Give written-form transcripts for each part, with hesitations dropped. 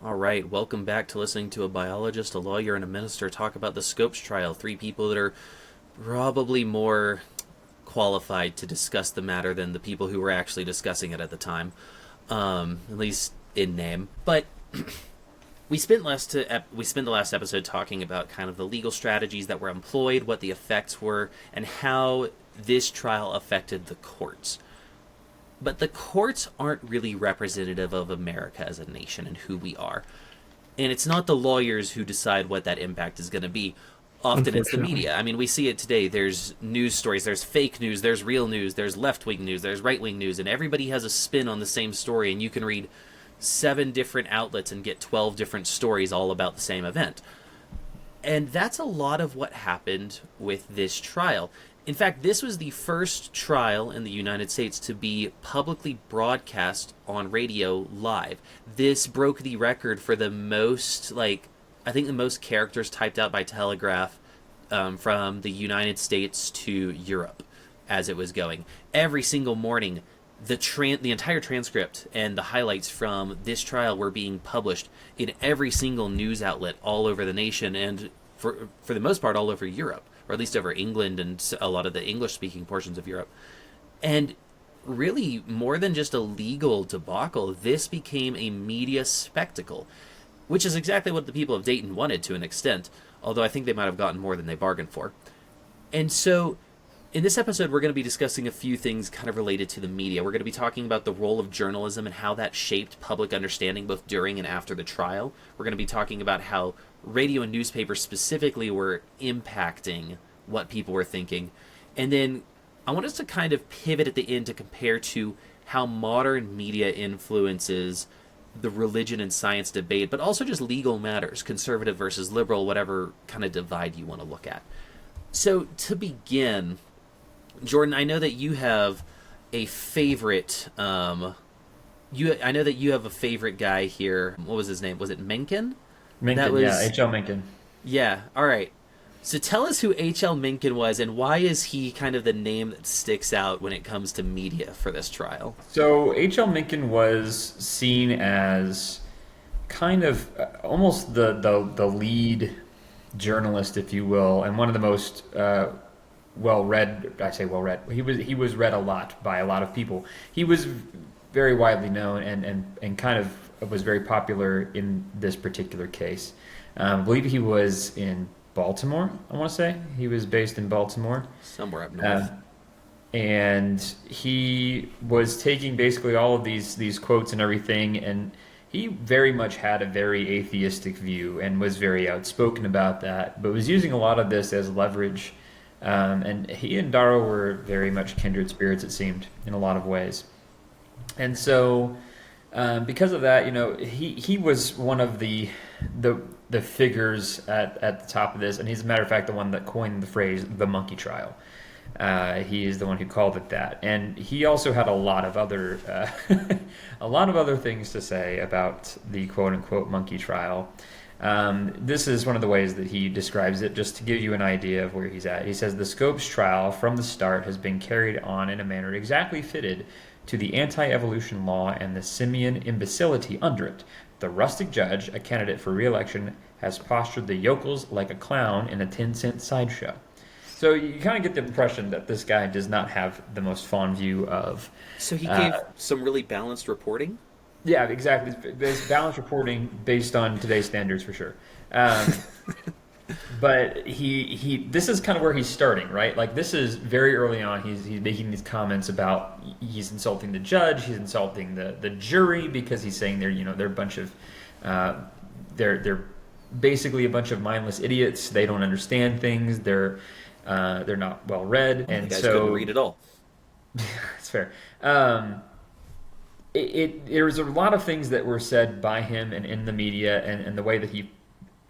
All right, welcome back to listening to a biologist, a lawyer, and a minister talk about the Scopes trial. Three people that are probably more qualified to discuss the matter than the people who were actually discussing it at the time, at least in name. But we spent the last episode talking about kind of the legal strategies that were employed, what the effects were, and how this trial affected the courts. But the courts aren't really representative of America as a nation and who we are. And it's not the lawyers who decide what that impact is going to be. Often it's the Unfortunately. media. I mean, we see it today. There's news stories, there's fake news, there's real news, there's left wing news, there's right wing news, and everybody has a spin on the same story. And you can read 7 different outlets and get 12 different stories all about the same event. And that's a lot of what happened with this trial. In fact, this was the first trial in the United States to be publicly broadcast on radio live. This broke the record for the most, I think the most characters typed out by telegraph from the United States to Europe as it was going. Every single morning, the entire transcript and the highlights from this trial were being published in every single news outlet all over the nation, and for the most part all over Europe, or at least over England and a lot of the English speaking portions of Europe. And really, more than just a legal debacle, this became a media spectacle, which is exactly what the people of Dayton wanted to an extent, although I think they might have gotten more than they bargained for. And so, in this episode, we're going to be discussing a few things kind of related to the media. We're going to be talking about the role of journalism and how that shaped public understanding both during and after the trial. We're going to be talking about how radio and newspapers specifically were impacting what people were thinking. And then I want us to kind of pivot at the end to compare to how modern media influences the religion and science debate, but also just legal matters, conservative versus liberal, whatever kind of divide you want to look at. So, to begin, Jordan, I know that you have a favorite. I know that you have a favorite guy here. What was his name? Was it Mencken? That Mencken, yeah, was H.L. Mencken. yeah. All right. So tell us who H.L. Mencken was, and why is he kind of the name that sticks out when it comes to media for this trial? So H.L. Mencken was seen as kind of almost the lead journalist, if you will, and one of the most well read. I say well read. He was read a lot by a lot of people. He was very widely known and kind of was very popular in this particular case. I believe he was in Baltimore. I want to say he was based in Baltimore. Somewhere up Uh, north. and he was taking basically all of these quotes and everything, and he very much had a very atheistic view and was very outspoken about that, but was using a lot of this as leverage. And he and Darrow were very much kindred spirits, it seemed, in a lot of ways. And so, because of that, he was one of the the figures at the top of this, and he's, a matter of fact, the one that coined the phrase "the monkey trial." He is the one who called it that, and he also had a lot of other a lot of other things to say about the quote unquote monkey trial. This is one of the ways that he describes it, just to give you an idea of where he's at. He says the Scopes trial from the start has been carried on in a manner exactly fitted to the anti-evolution law and the simian imbecility under it. The rustic judge, a candidate for re-election, has postured the yokels like a clown in a 10-cent sideshow. So you kind of get the impression that this guy does not have the most fond view of. So he gave Uh, some really balanced reporting. yeah, exactly. There's balanced reporting based on today's standards for sure. Um, but he this is kind of where he's starting, right? Like, this is very early on. He's making these comments about, he's insulting the judge, he's insulting the jury, because he's saying they're a bunch of uh, they're basically a bunch of mindless idiots. They don't understand things. They're not well read, Well, the and guys couldn't so read at all. it's fair. Um, there's a lot of things that were said by him and in the media, and the way that he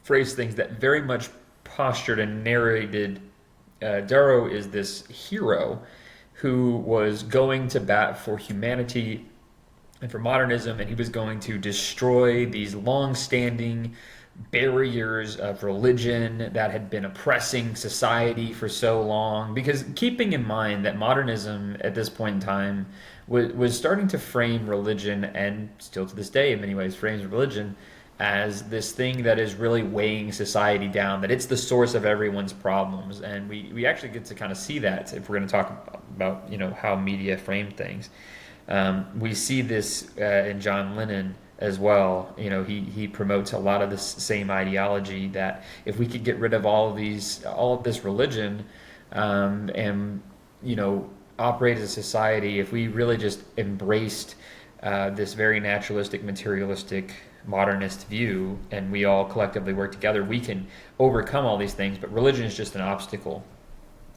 phrased things, that very much postured and narrated Darrow is this hero who was going to bat for humanity and for modernism, and he was going to destroy these long-standing barriers of religion that had been oppressing society for so long. Because keeping in mind that modernism at this point in time was starting to frame religion, and still to this day in many ways frames religion as this thing that is really weighing society down, that it's the source of everyone's problems. And we actually get to kind of see that if we're going to talk about, how media frame things. We see this in John Lennon as well. He promotes a lot of this same ideology that if we could get rid of all of this religion, and operate as a society, if we really just embraced this very naturalistic, materialistic, modernist view, and we all collectively work together, we can overcome all these things. But religion is just an obstacle.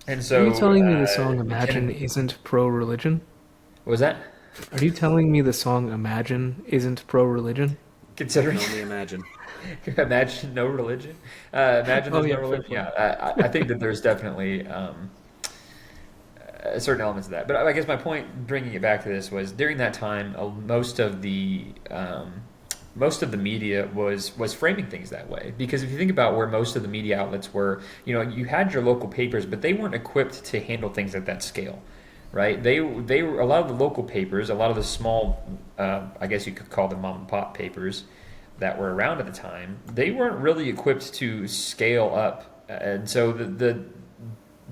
And so, Are you telling me the song Imagine isn't pro-religion? What was that? Are you telling me the song Imagine isn't pro-religion? Considering I can only imagine. Imagine no religion. Imagine there's no religion. Yeah, I think that there's definitely certain elements of that. But I guess my point, bringing it back to this, was during that time, most of the media was framing things that way. Because if you think about where most of the media outlets were, you had your local papers, but they weren't equipped to handle things at that scale, right? They were, a lot of the local papers, a lot of the small, I guess you could call them mom and pop papers that were around at the time, they weren't really equipped to scale up. And so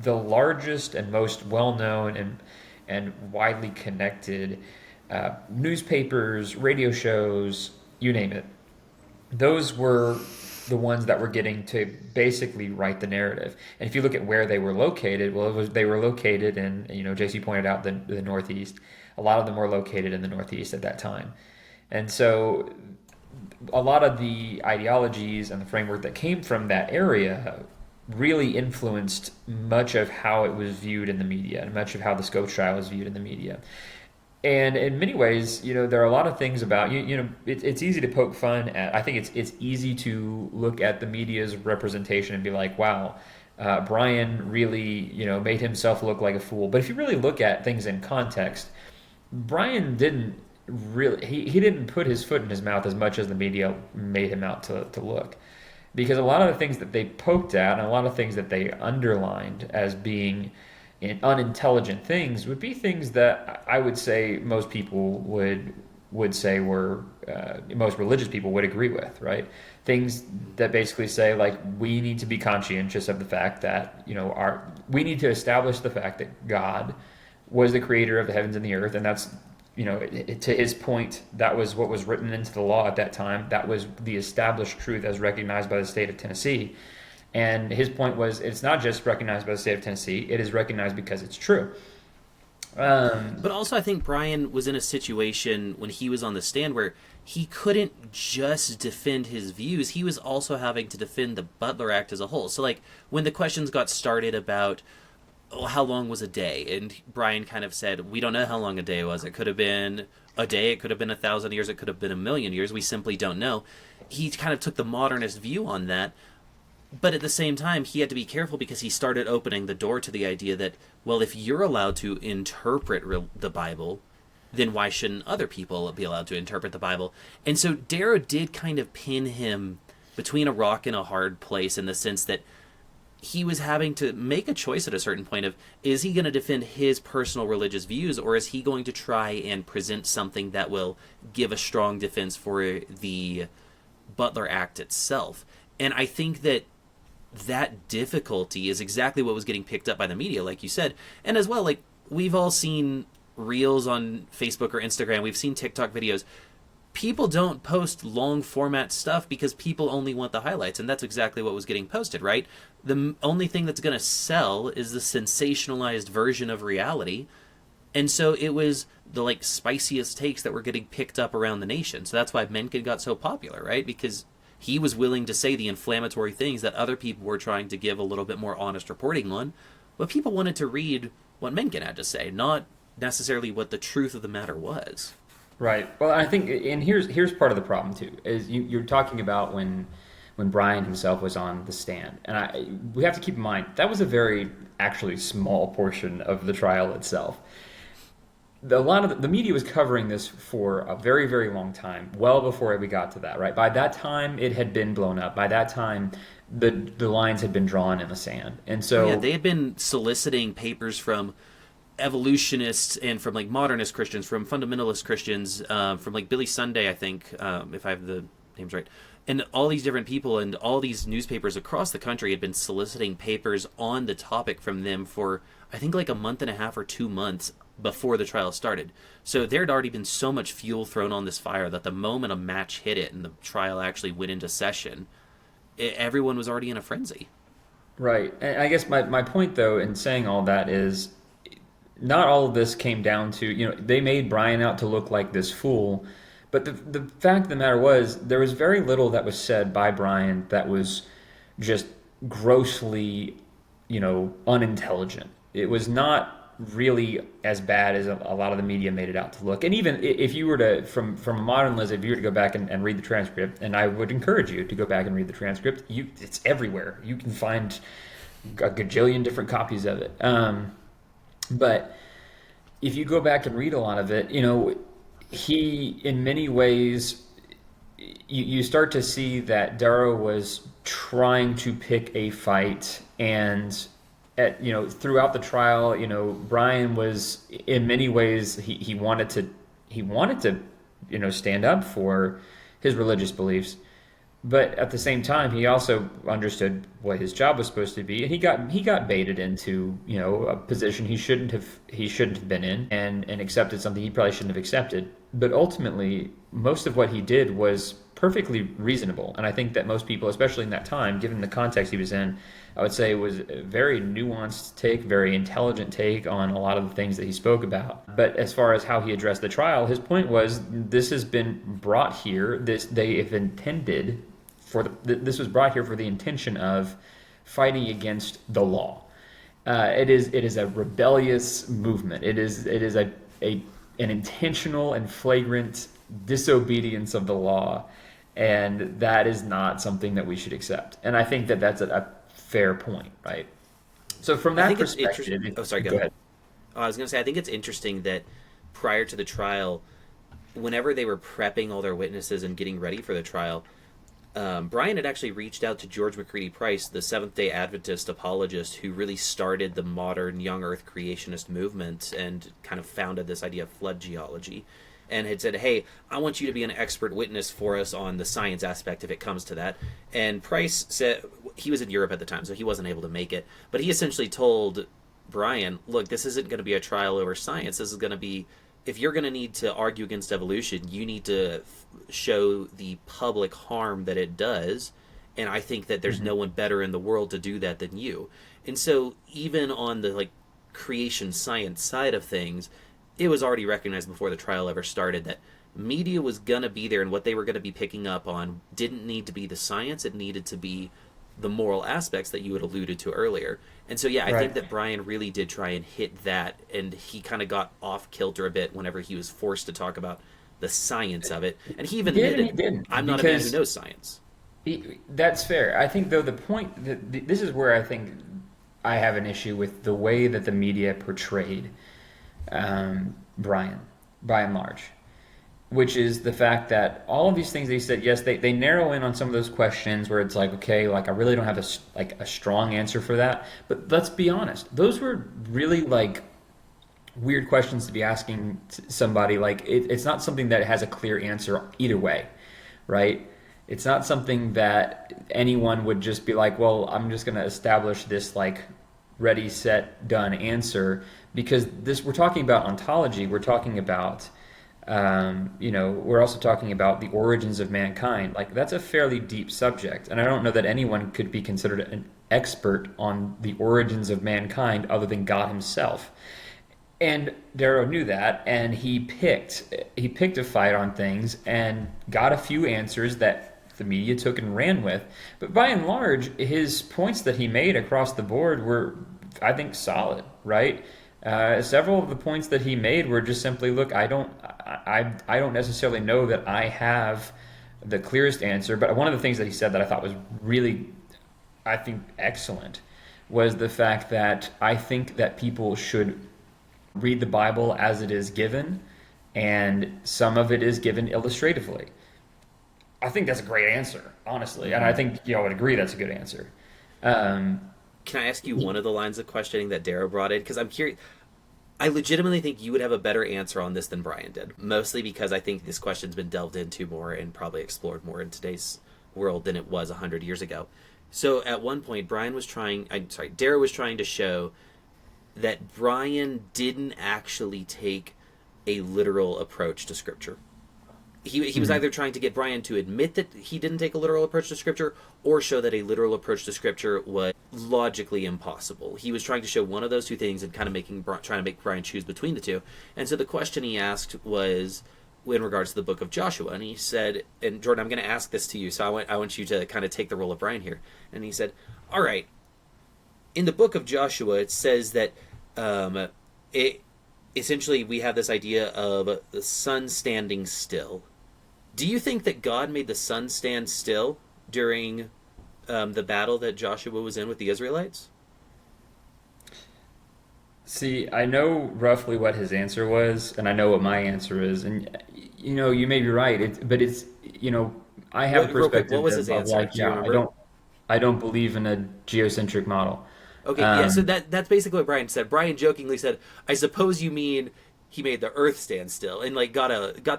the largest and most well-known and widely connected newspapers, radio shows, you name it, those were the ones that were getting to basically write the narrative. And if you look at where they were located, they were located in, JC pointed out the Northeast. A lot of them were located in the Northeast at that time. And so a lot of the ideologies and the framework that came from that area really influenced much of how it was viewed in the media and much of how the Scopes trial was viewed in the media. And in many ways, there are a lot of things about, it's easy to poke fun at. I think it's easy to look at the media's representation and be like, wow, Brian really, made himself look like a fool. But if you really look at things in context, Brian didn't really, he didn't put his foot in his mouth as much as the media made him out to look. Because a lot of the things that they poked at and a lot of things that they underlined as being unintelligent things would be things that I would say most people would say were most religious people would agree with, right? Things that basically say, like, we need to be conscientious of the fact that we need to establish the fact that God was the creator of the heavens and the earth, and that's to his point, that was what was written into the law at that time. That was the established truth as recognized by the state of Tennessee. And his point was, it's not just recognized by the state of Tennessee, it is recognized because it's true. But also, I think Brian was in a situation when he was on the stand where he couldn't just defend his views. He was also having to defend the Butler Act as a whole. So, like, when the questions got started about, how long was a day? And Brian kind of said, we don't know how long a day was. It could have been a day, it could have been 1,000 years, it could have been 1,000,000 years. We simply don't know. He kind of took the modernist view on that. But at the same time, he had to be careful because he started opening the door to the idea that, well, if you're allowed to interpret the Bible, then why shouldn't other people be allowed to interpret the Bible? And so Darrow did kind of pin him between a rock and a hard place in the sense that he was having to make a choice at a certain point of, is he going to defend his personal religious views, or is he going to try and present something that will give a strong defense for the Butler Act itself? And I think that difficulty is exactly what was getting picked up by the media, like you said. And as well, like, we've all seen reels on Facebook or Instagram, we've seen TikTok videos. People don't post long format stuff because people only want the highlights, and that's exactly what was getting posted, right? The only thing that's going to sell is the sensationalized version of reality. And so it was the, like, spiciest takes that were getting picked up around the nation. So that's why Mencken got so popular, right? Because he was willing to say the inflammatory things that other people were trying to give a little bit more honest reporting on, but people wanted to read what Mencken had to say, not necessarily what the truth of the matter was. Right. Well, I think, and here's part of the problem too, is you're talking about when Brian himself was on the stand, and we have to keep in mind that was a very actually small portion of the trial itself. A lot of the media was covering this for a very, very long time, well before we got to that, right? By that time, it had been blown up. By that time, the lines had been drawn in the sand. And so... Yeah, they had been soliciting papers from evolutionists and from, like, modernist Christians, from fundamentalist Christians, from, like, Billy Sunday, I think, if I have name's right. And all these different people and all these newspapers across the country had been soliciting papers on the topic from them for, I think, like a month and a half or 2 months before the trial started. So there had already been so much fuel thrown on this fire that the moment a match hit it and the trial actually went into session, everyone was already in a frenzy. Right. And I guess my point, though, in saying all that is not all of this came down to, they made Brian out to look like this fool. But the fact of the matter was, there was very little that was said by Brian that was just grossly, unintelligent. It was not really as bad as a lot of the media made it out to look. And even if you were to, from a modern lens, if you were to go back and read the transcript, and I would encourage you to go back and read the transcript, it's everywhere. You can find a gajillion different copies of it. But if you go back and read a lot of it, he, in many ways, you start to see that Darrow was trying to pick a fight, and throughout the trial, Brian was, in many ways, he wanted to stand up for his religious beliefs, but at the same time, he also understood what his job was supposed to be, and he got baited into a position he shouldn't have been in, and accepted something he probably shouldn't have accepted. But ultimately, most of what he did was perfectly reasonable, and I think that most people, especially in that time, given the context he was in, I would say it was a very nuanced take, very intelligent take on a lot of the things that he spoke about. But as far as how he addressed the trial, his point was, this has been brought here. This was brought here for the intention of fighting against the law. It is a rebellious movement. It is an intentional and flagrant disobedience of the law, and that is not something that we should accept. And I think that that's a fair point, right? So from that perspective, oh, sorry, go ahead. I was going to say, I think it's interesting that prior to the trial, whenever they were prepping all their witnesses and getting ready for the trial, Brian had actually reached out to George McCready Price, the Seventh-day Adventist apologist who really started the modern young earth creationist movement and kind of founded this idea of flood geology, and had said, hey, I want you to be an expert witness for us on the science aspect if it comes to that. And Price said, he was in Europe at the time, so he wasn't able to make it, but he essentially told Brian, look, this isn't going to be a trial over science. This is going to be, if you're going to need to argue against evolution, you need to show the public harm that it does, and I think that there's no one better in the world to do that than you. And so even on the creation science side of things, it was already recognized before the trial ever started that media was going to be there, and what they were going to be picking up on didn't need to be the science, it needed to be the moral aspects that you had alluded to earlier. And so, yeah, I think that Brian really did try and hit that, and he kind of got off kilter a bit whenever he was forced to talk about the science of it. And he even admitted, I'm not a man who knows science. That's fair. I think, though, the point, this is where I think I have an issue with the way that the media portrayed Brian, by and large, which is the fact that all of these things they said, yes, they narrow in on some of those questions where it's like, okay, I really don't have a strong answer for that. But let's be honest, those were really weird questions to be asking somebody. It's not something that has a clear answer either way, right? It's not something that anyone would just be like, well, I'm just going to establish this ready, set, done answer, because we're talking about ontology. We're talking about we're also talking about the origins of mankind. That's a fairly deep subject, and I don't know that anyone could be considered an expert on the origins of mankind other than God himself. And Darrow knew that, and he picked a fight on things and got a few answers that the media took and ran with. But by and large, his points that he made across the board were, I think, solid, right? Several of the points that he made were just simply, look, I don't necessarily know that I have the clearest answer, but one of the things that he said that I thought was really, I think, excellent was the fact that I think that people should read the Bible as it is given, and some of it is given illustratively. I think that's a great answer, honestly, and I think I would agree that's a good answer. Can I ask you one of the lines of questioning that Darrow brought in? Because I'm curious. I legitimately think you would have a better answer on this than Brian did, mostly because I think this question's been delved into more and probably explored more in today's world than it was 100 years ago. So at one point, Darrow was trying to show that Brian didn't actually take a literal approach to Scripture. He was either trying to get Brian to admit that he didn't take a literal approach to Scripture or show that a literal approach to Scripture was logically impossible. He was trying to show one of those two things and kind of trying to make Brian choose between the two. And so the question he asked was in regards to the book of Joshua. And he said, and Jordan, I'm going to ask this to you, so I want you to kind of take the role of Brian here. And he said, all right, in the book of Joshua, it says that essentially we have this idea of the sun standing still. Do you think that God made the sun stand still during the battle that Joshua was in with the Israelites? See, I know roughly what his answer was, and I know what my answer is, and you may be right. But it's I have a Real quick, perspective what was his of answer? like, Do you yeah, remember? I don't believe in a geocentric model. Okay, so that's basically what Brian said. Brian jokingly said, "I suppose you mean he made the Earth stand still," and like got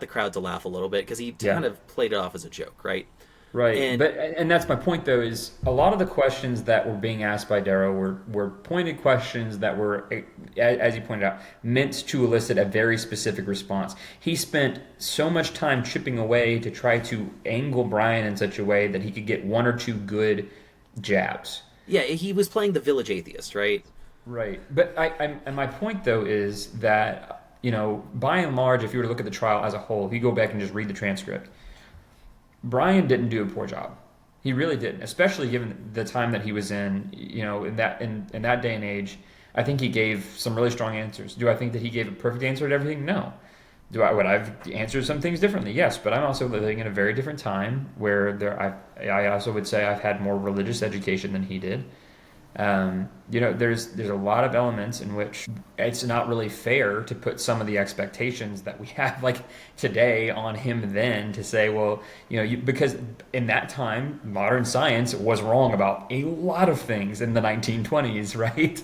the crowd to laugh a little bit because he kind of played it off as a joke, right? Right, And that's my point though, is a lot of the questions that were being asked by Darrow were pointed questions that were, as you pointed out, meant to elicit a very specific response. He spent so much time chipping away to try to angle Brian in such a way that he could get one or two good jabs. yeah, he was playing the village atheist, right? Right, but and my point though is that by and large, if you were to look at the trial as a whole, if you go back and just read the transcript, Brian didn't do a poor job. He really didn't, especially given the time that he was in. In that day and age, I think he gave some really strong answers. Do I think that he gave a perfect answer to everything? No. Would I've answered some things differently? Yes, but I'm also living in a very different time where I also would say I've had more religious education than he did. There's a lot of elements in which it's not really fair to put some of the expectations that we have like today on him then to say, well, because in that time modern science was wrong about a lot of things in the 1920s, right?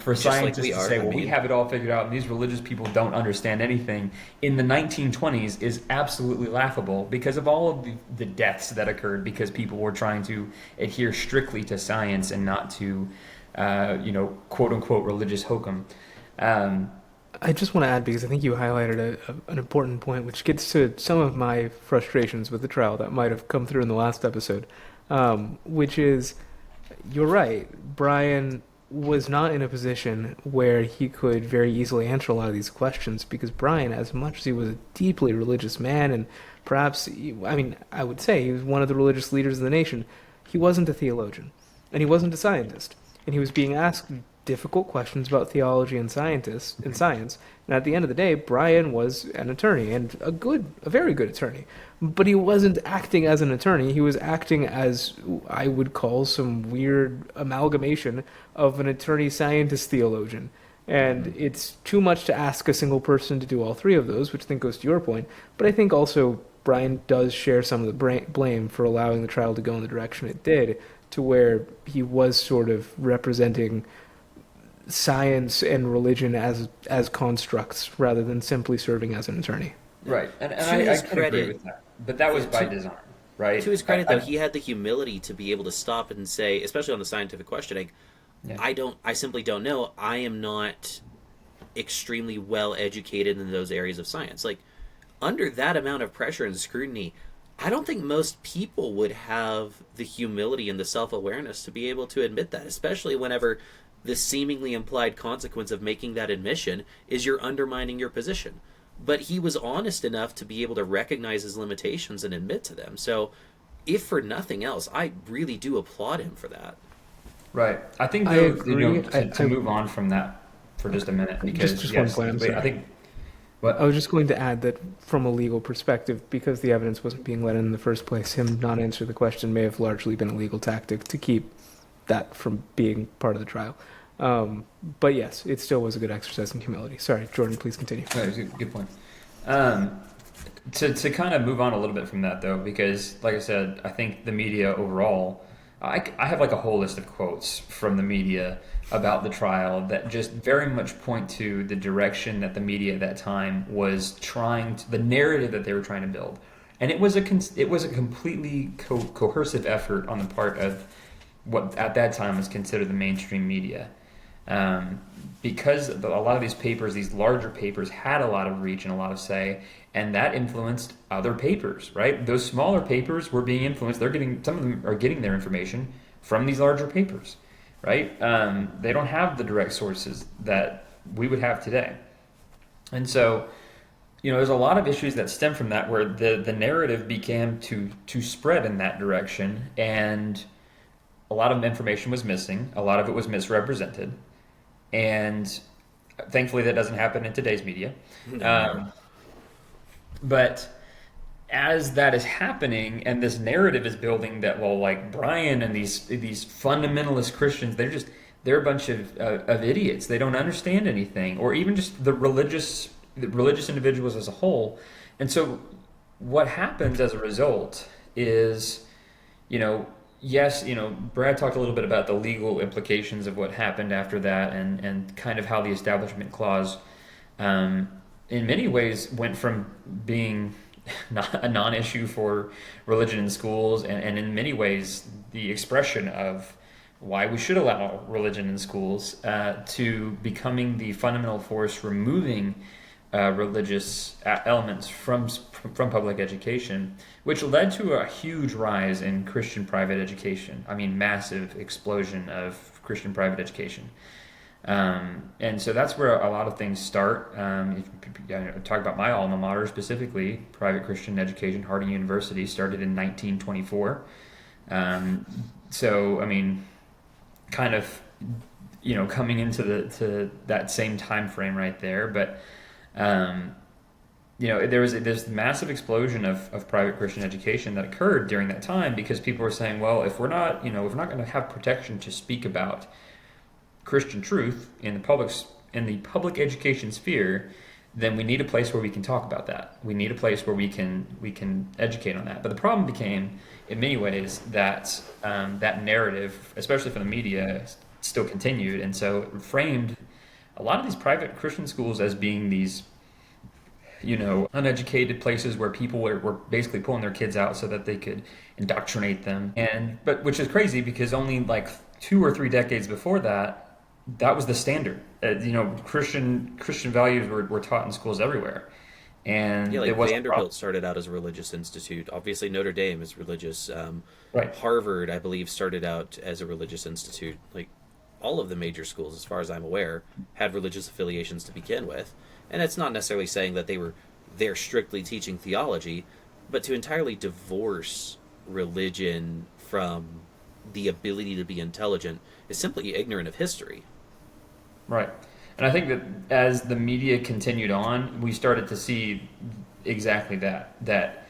For Just scientists like we to are, say, I well, we mean. have it all figured out and these religious people don't understand anything in the 1920s is absolutely laughable because of all of the deaths that occurred because people were trying to adhere strictly to science and not to, quote unquote religious hokum. I just want to add, because I think you highlighted an important point, which gets to some of my frustrations with the trial that might have come through in the last episode, which is, you're right, Brian was not in a position where he could very easily answer a lot of these questions, because Brian, as much as he was a deeply religious man, and perhaps, I would say he was one of the religious leaders of the nation, he wasn't a theologian, and he wasn't a scientist, and he was being asked difficult questions about theology and science. And at the end of the day, Brian was an attorney, and a very good attorney. But he wasn't acting as an attorney. He was acting as I would call some weird amalgamation of an attorney, scientist, theologian. And it's too much to ask a single person to do all three of those, which I think goes to your point. But I think also Brian does share some of the blame for allowing the trial to go in the direction it did, to where he was sort of representing science and religion as constructs rather than simply serving as an attorney. Right, and To I his can agree credit- with that. But that was by design, right? To his credit, I- though, he had the humility to be able to stop and say, especially on the scientific questioning, Yeah. I simply don't know. I am not extremely well educated in those areas of science. Like, under that amount of pressure and scrutiny, I don't think most people would have the humility and the self-awareness to be able to admit that, especially whenever the seemingly implied consequence of making that admission is you're undermining your position. But he was honest enough to be able to recognize his limitations and admit to them. So, if for nothing else, I really do applaud him for that. Right. I think I though, agree. to move on from that for just a minute, because Just one point, I'm wait, sorry. I think I was just going to add that from a legal perspective, because the evidence wasn't being let in the first place, him not answering the question may have largely been a legal tactic to keep that from being part of the trial. But yes, it still was a good exercise in humility. Sorry, Jordan, please continue. no, it's a good point. To kind of move on a little bit from that though, because like I said, I think the media overall I have like a whole list of quotes from the media about the trial that just very much point to the direction that the media at that time was trying to, the narrative that they were trying to build. And it was a completely coercive effort on the part of what at that time was considered the mainstream media. Because a lot of these papers, these larger papers, had a lot of reach and a lot of say, and that influenced other papers, right? Those smaller papers were being influenced. Some of them are getting their information from these larger papers, right? They don't have the direct sources that we would have today. And so, there's a lot of issues that stem from that, where the narrative began to spread in that direction, and a lot of information was missing. A lot of it was misrepresented. And thankfully that doesn't happen in today's media. But as that is happening and this narrative is building that, well, like Brian and these fundamentalist Christians, they're a bunch of idiots. They don't understand anything, or even just the religious individuals as a whole. And so what happens as a result is, yes, Brad talked a little bit about the legal implications of what happened after that, and kind of how the Establishment Clause, in many ways, went from being not a non-issue for religion in schools, and in many ways the expression of why we should allow religion in schools, to becoming the fundamental force removing religious elements from public education, which led to a huge rise in Christian private education. I mean, massive explosion of Christian private education. And so that's where a lot of things start. Talk about my alma mater specifically, private Christian education. Harding University started in 1924. So, I mean, kind of, coming into that same time frame right there. But there was this massive explosion of private Christian education that occurred during that time, because people were saying, well, if we're not going to have protection to speak about Christian truth in the public education sphere, then we need a place where we can talk about that. We need a place where we can educate on that. But the problem became, in many ways, that that narrative, especially from the media, still continued, and so it framed a lot of these private Christian schools as being these, uneducated places where people were basically pulling their kids out so that they could indoctrinate them. But which is crazy, because only like 2 or 3 decades before that was the standard. Christian values were taught in schools everywhere. And yeah, like it wasn't Vanderbilt started out as a religious institute. Obviously, Notre Dame is religious. Right. Harvard, I believe, started out as a religious institute. Like, all of the major schools, as far as I'm aware, had religious affiliations to begin with. And it's not necessarily saying that they're strictly teaching theology, but to entirely divorce religion from the ability to be intelligent is simply ignorant of history. Right. And I think that as the media continued on, we started to see exactly that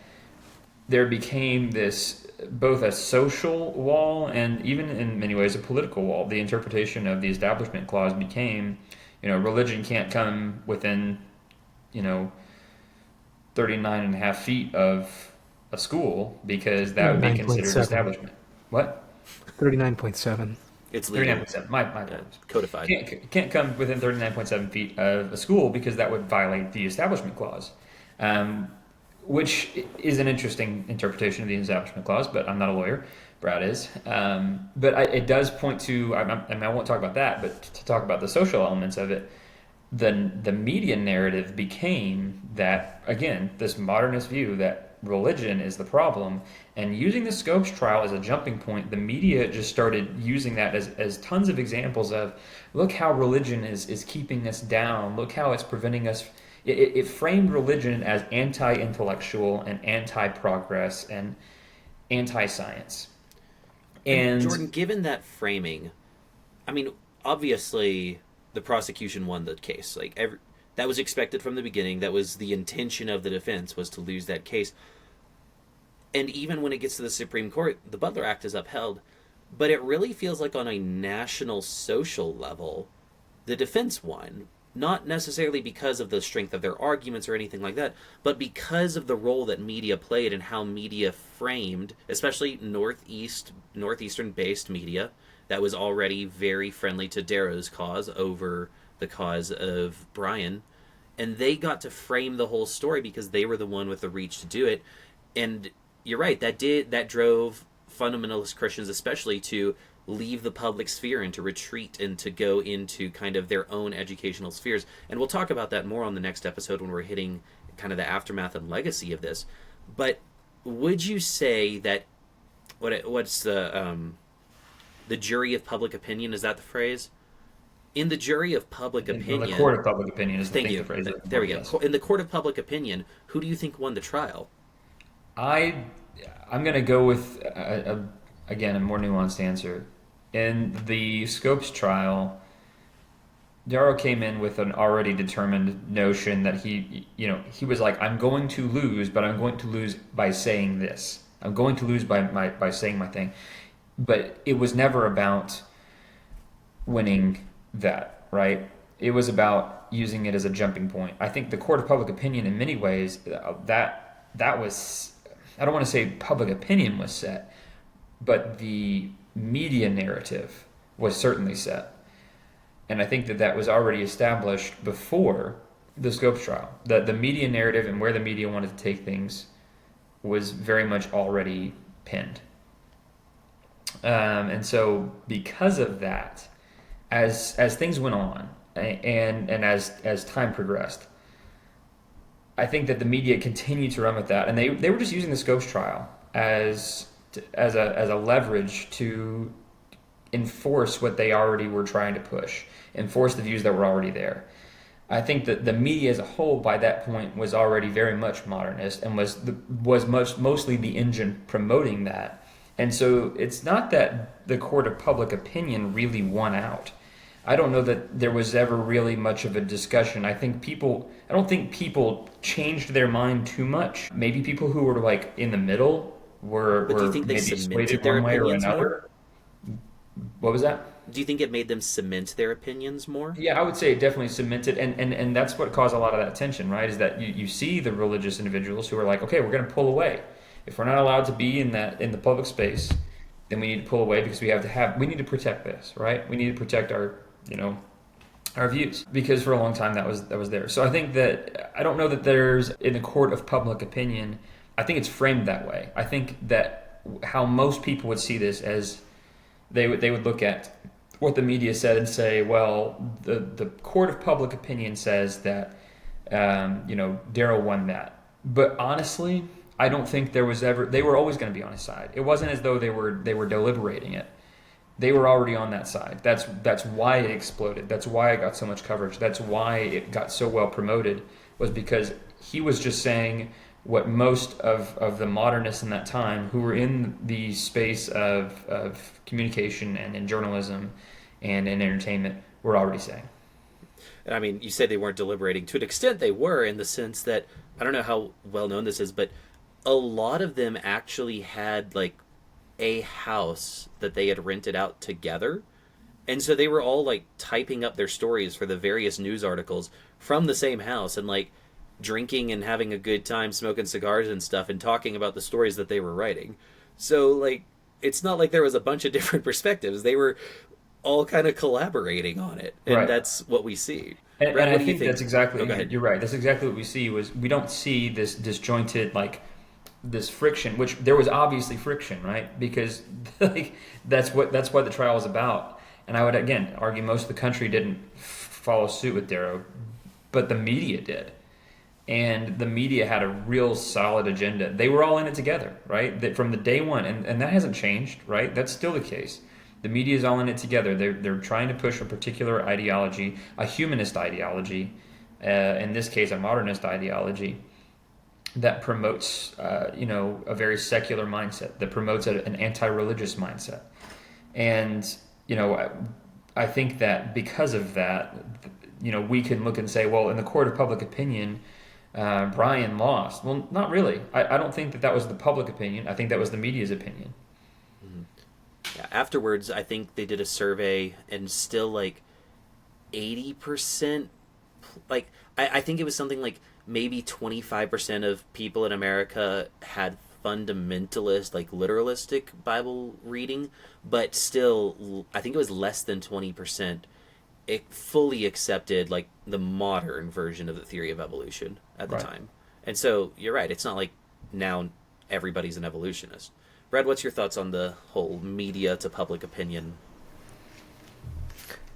there became this, both a social wall and even in many ways a political wall. The interpretation of the Establishment Clause became, religion can't come within, 39 and a half feet of a school, because that would be considered 39.7. establishment. What? 39.7. It's legal. 39.7. My apologies. Codified. Can't come within 39.7 feet of a school, because that would violate the Establishment Clause, which is an interesting interpretation of the Establishment Clause, but I'm not a lawyer. Brad is. But it does point to, I won't talk about that, but to talk about the social elements of it, the media narrative became that, again, this modernist view that religion is the problem, and using the Scopes trial as a jumping point, the media just started using that as tons of examples of, look how religion is keeping us down, look how it's preventing us. It framed religion as anti-intellectual and anti-progress and anti-science. And Jordan, given that framing, I mean, obviously the prosecution won the case. That was expected from the beginning. That was the intention of the defense, was to lose that case. And even when it gets to the Supreme Court, the Butler Act is upheld. But it really feels like on a national social level, the defense won. not necessarily because of the strength of their arguments or anything like that, but because of the role that media played and how media framed, especially northeastern based media that was already very friendly to Darrow's cause over the cause of Brian, and they got to frame the whole story because they were the one with the reach to do it. And you're right, that drove fundamentalist Christians especially to leave the public sphere and to retreat and to go into kind of their own educational spheres. And we'll talk about that more on the next episode when we're hitting kind of the aftermath and legacy of this. But would you say that what's the jury of public opinion, is that the phrase? In the jury of public opinion, the court of public opinion is thank the you. phrase. There we go. In the court of public opinion, who do you think won the trial? I'm going to go with again a more nuanced answer. In the Scopes trial, Darrow came in with an already determined notion that he was like, I'm going to lose, but I'm going to lose by saying this. I'm going to lose by saying my thing. But it was never about winning that, right? It was about using it as a jumping point. I think the court of public opinion, in many ways, that was, I don't want to say public opinion was set, but the media narrative was certainly set. And I think that was already established before the Scopes trial. The media narrative and where the media wanted to take things was very much already pinned. And so because of that, as things went on and as time progressed, I think that the media continued to run with that, and they were just using the Scopes trial as a leverage to enforce what they already were trying to push, enforce the views that were already there. I think that the media as a whole by that point was already very much modernist and was mostly the engine promoting that. And so it's not that the court of public opinion really won out. I don't know that there was ever really much of a discussion. I don't think people changed their mind too much. Maybe people who were like in the middle were But do you think they maybe cemented swayed their one way or opinions another. What was that? Do you think it made them cement their opinions more? Yeah, I would say it definitely cemented, and that's what caused a lot of that tension, right? Is that you see the religious individuals who are like, okay, we're going to pull away. If we're not allowed to be in the public space, then we need to pull away because we need to protect this, right? We need to protect our views, because for a long time that was there. So I think that I don't know that there's in the court of public opinion. I think it's framed that way. I think that how most people would see this as they would look at what the media said and say, well, the court of public opinion says that Darrow won that. But honestly, I don't think they were always going to be on his side. It wasn't as though they were deliberating it. They were already on that side. That's why it exploded. That's why it got so much coverage. That's why it got so well promoted, was because he was just saying what most of the modernists in that time who were in the space of communication and in journalism and in entertainment were already saying. I mean, you said they weren't deliberating. To an extent, they were, in the sense that, I don't know how well known this is, but a lot of them actually had like a house that they had rented out together. And so they were all like typing up their stories for the various news articles from the same house, and like drinking and having a good time, smoking cigars and stuff, and talking about the stories that they were writing. So like, it's not like there was a bunch of different perspectives. They were all kind of collaborating on it, and Right. That's what we see. And Brett, I what do you think that's exactly, Oh, go ahead. you're right. That's exactly what we see. We don't see this disjointed, like this friction, which there was obviously friction, right? Because like that's what the trial is about. And I would again argue most of the country didn't follow suit with Darrow, but the media did. And the media had a real solid agenda. They were all in it together, right? That from the day one, and that hasn't changed, right? That's still the case. The media is all in it together. They're trying to push a particular ideology, a humanist ideology, in this case, a modernist ideology that promotes, a very secular mindset, that promotes an anti-religious mindset. And, I think that because of that, we can look and say, well, in the court of public opinion, Brian lost. Well, not really. I don't think that was the public opinion. I think that was the media's opinion. Yeah, afterwards, I think they did a survey, and still like 80% like I think it was something like maybe 25% of people in America had fundamentalist, like literalistic Bible reading, but still, I think it was less than 20% it fully accepted like the modern version of the theory of evolution at the Right. time. And so you're right, it's not like now everybody's an evolutionist. Brad, what's your thoughts on the whole media to public opinion?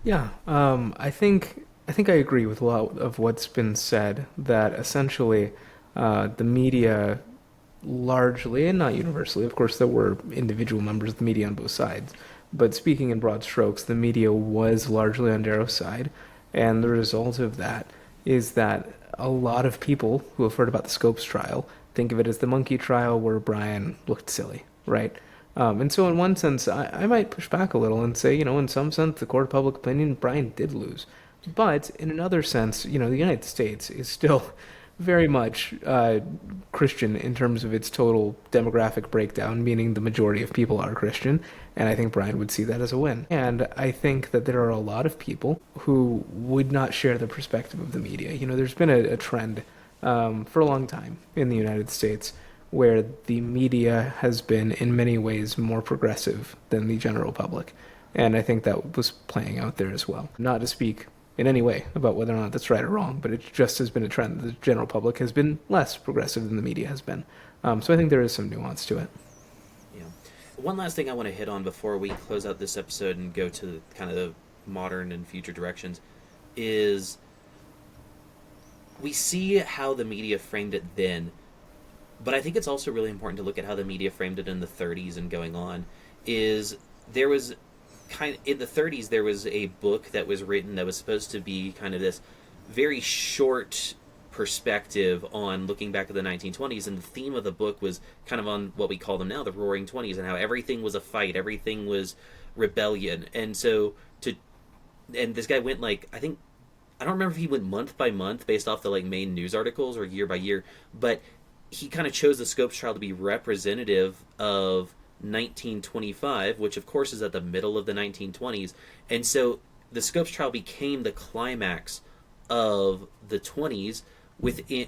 Yeah, I think I agree with a lot of what's been said. That essentially, the media, largely and not universally, of course, there were individual members of the media on both sides, but speaking in broad strokes, the media was largely on Darrow's side, and the result of that is that a lot of people who have heard about the Scopes trial think of it as the monkey trial where Brian looked silly, right? And so, in one sense, I might push back a little and say, in some sense, the court of public opinion, Brian did lose. But in another sense, the United States is still very much Christian in terms of its total demographic breakdown, meaning the majority of people are Christian. And I think Brian would see that as a win. And I think that there are a lot of people who would not share the perspective of the media. There's been a trend for a long time in the United States where the media has been in many ways more progressive than the general public. And I think that was playing out there as well. Not to speak in any way about whether or not that's right or wrong, but it just has been a trend. The general public has been less progressive than the media has been. So I think there is some nuance to it. Yeah. One last thing I want to hit on before we close out this episode and go to kind of the modern and future directions is we see how the media framed it then, but I think it's also really important to look at how the media framed it in the 30s and going on. Is there was in the 30s there was a book that was written that was supposed to be kind of this very short perspective on looking back at the 1920s, and the theme of the book was kind of on what we call them now, the Roaring Twenties, and how everything was a fight, everything was rebellion. And this guy went like, I don't remember if he went month by month based off the like main news articles or year by year, but he kind of chose the Scopes trial to be representative of 1925, which of course is at the middle of the 1920s. And so the Scopes trial became the climax of the 20s within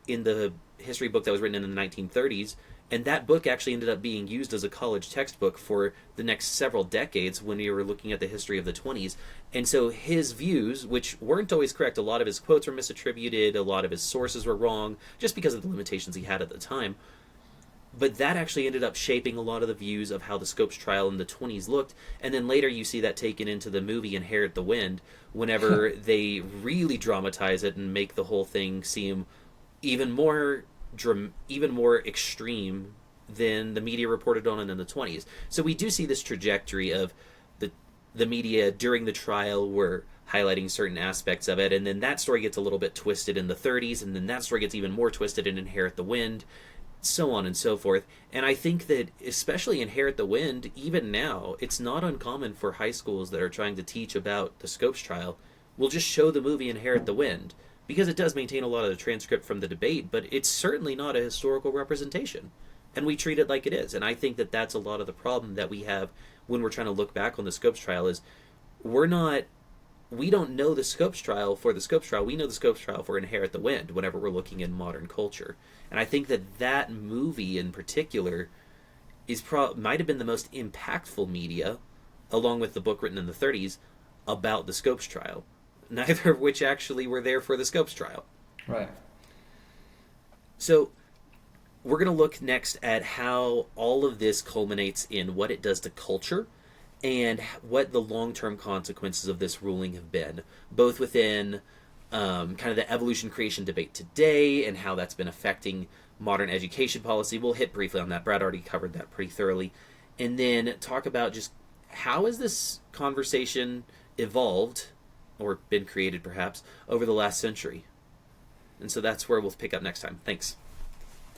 in the history book that was written in the 1930s. And that book actually ended up being used as a college textbook for the next several decades when we were looking at the history of the 20s. And so his views, which weren't always correct, a lot of his quotes were misattributed, a lot of his sources were wrong, just because of the limitations he had at the time. But that actually ended up shaping a lot of the views of how the Scopes trial in the 20s looked. And then later you see that taken into the movie Inherit the Wind, whenever they really dramatize it and make the whole thing seem even more extreme than the media reported on it in the 20s. So we do see this trajectory of the media during the trial were highlighting certain aspects of it, and then that story gets a little bit twisted in the 30s, and then that story gets even more twisted in Inherit the Wind, so on and so forth. And I think that especially Inherit the Wind, even now, it's not uncommon for high schools that are trying to teach about the Scopes trial will just show the movie Inherit the Wind, because it does maintain a lot of the transcript from the debate, but it's certainly not a historical representation. And we treat it like it is. And I think that that's a lot of the problem that we have when we're trying to look back on the Scopes trial is we don't know the Scopes trial for the Scopes trial. We know the Scopes trial for Inherit the Wind whenever we're looking in modern culture. And I think that movie in particular might have been the most impactful media, along with the book written in the 30s, about the Scopes trial. Neither of which actually were there for the Scopes trial. Right. So we're going to look next at how all of this culminates in what it does to culture and what the long-term consequences of this ruling have been, both within kind of the evolution-creation debate today and how that's been affecting modern education policy. We'll hit briefly on that. Brad already covered that pretty thoroughly. And then talk about just how has this conversation evolved, or been created perhaps, over the last century. And so that's where we'll pick up next time. Thanks.